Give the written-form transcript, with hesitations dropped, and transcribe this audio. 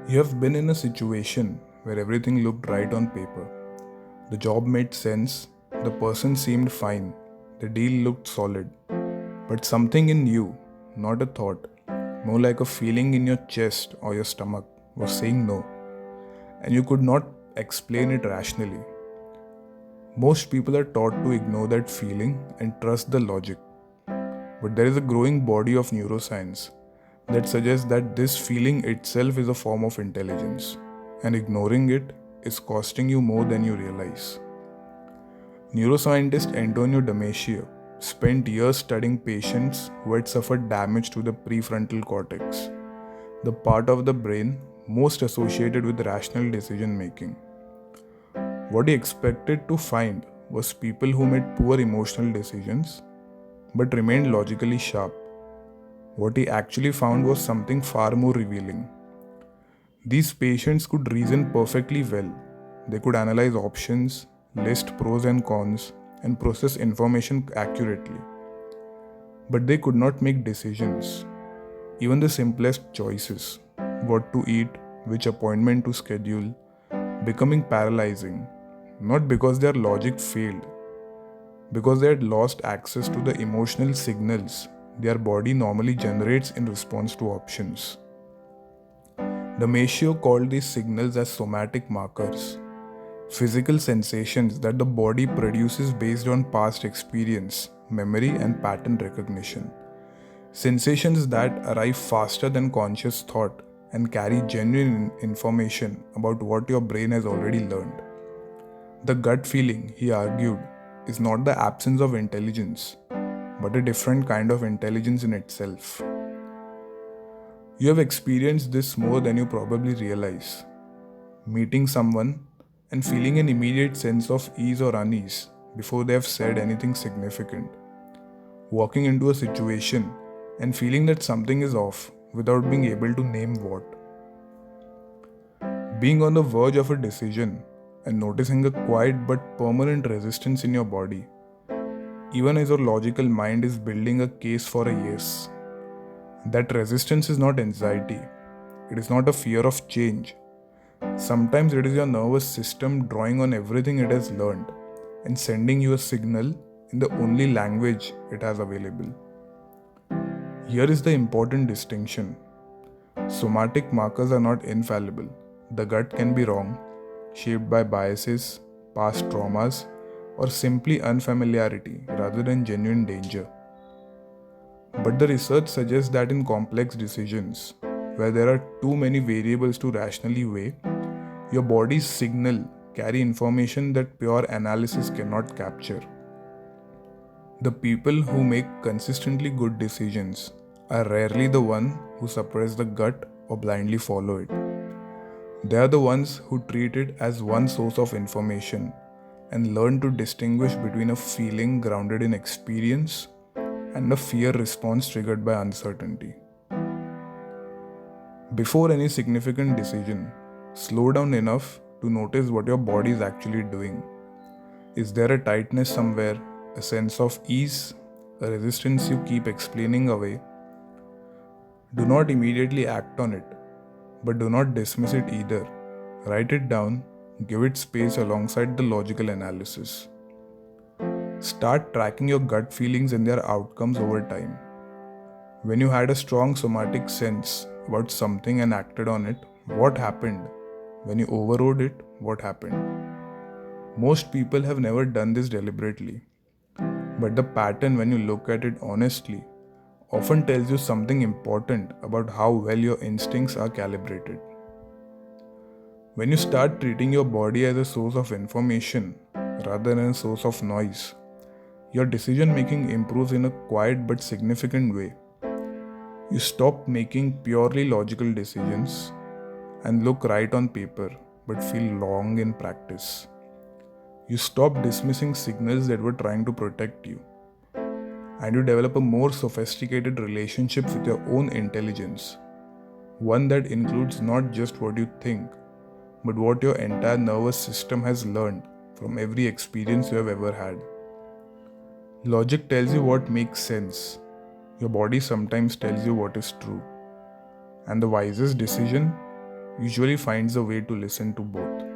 You have been in a situation where everything looked right on paper. The job made sense, the person seemed fine, the deal looked solid. But something in you, not a thought, more like a feeling in your chest or your stomach, was saying no, and you could not explain it rationally. Most people are taught to ignore that feeling and trust the logic. But there is a growing body of neuroscience that suggests that this feeling itself is a form of intelligence, and ignoring it is costing you more than you realize. Neuroscientist Antonio Damasio spent years studying patients who had suffered damage to the prefrontal cortex, the part of the brain most associated with rational decision making. What he expected to find was people who made poor emotional decisions but remained logically sharp. What he actually found was something far more revealing. These patients could reason perfectly well. They could analyze options, list pros and cons, and process information accurately. But they could not make decisions. Even the simplest choices, what to eat, which appointment to schedule, becoming paralyzing, not because their logic failed, because they had lost access to the emotional signals their body normally generates in response to options. Damasio called these signals as somatic markers, physical sensations that the body produces based on past experience, memory, and pattern recognition. Sensations that arrive faster than conscious thought and carry genuine information about what your brain has already learned. The gut feeling, he argued, is not the absence of intelligence, but a different kind of intelligence in itself. You have experienced this more than you probably realize. Meeting someone and feeling an immediate sense of ease or unease before they have said anything significant. Walking into a situation and feeling that something is off without being able to name what. Being on the verge of a decision and noticing a quiet but permanent resistance in your body, even as your logical mind is building a case for a yes. That resistance is not anxiety, it is not a fear of change. Sometimes it is your nervous system drawing on everything it has learned and sending you a signal in the only language it has available. Here is the important distinction. Somatic markers are not infallible. The gut can be wrong, shaped by biases, past traumas, or simply unfamiliarity rather than genuine danger. But the research suggests that in complex decisions, where there are too many variables to rationally weigh, your body's signal carry information that pure analysis cannot capture. The people who make consistently good decisions are rarely the ones who suppress the gut or blindly follow it. They are the ones who treat it as one source of information and learn to distinguish between a feeling grounded in experience and a fear response triggered by uncertainty. Before any significant decision, slow down enough to notice what your body is actually doing. Is there a tightness somewhere, a sense of ease, a resistance you keep explaining away? Do not immediately act on it, but do not dismiss it either. Write it down, give it space alongside the logical analysis. Start tracking your gut feelings and their outcomes over time. When you had a strong somatic sense about something and acted on it, what happened? When you overrode it, what happened? Most people have never done this deliberately, but the pattern, when you look at it honestly, often tells you something important about how well your instincts are calibrated. When you start treating your body as a source of information rather than a source of noise, your decision making improves in a quiet but significant way. You stop making purely logical decisions and look right on paper but feel long in practice. You stop dismissing signals that were trying to protect you, and you develop a more sophisticated relationship with your own intelligence, one that includes not just what you think, but what your entire nervous system has learned from every experience you have ever had. Logic tells you what makes sense. Your body sometimes tells you what is true. And the wisest decision usually finds a way to listen to both.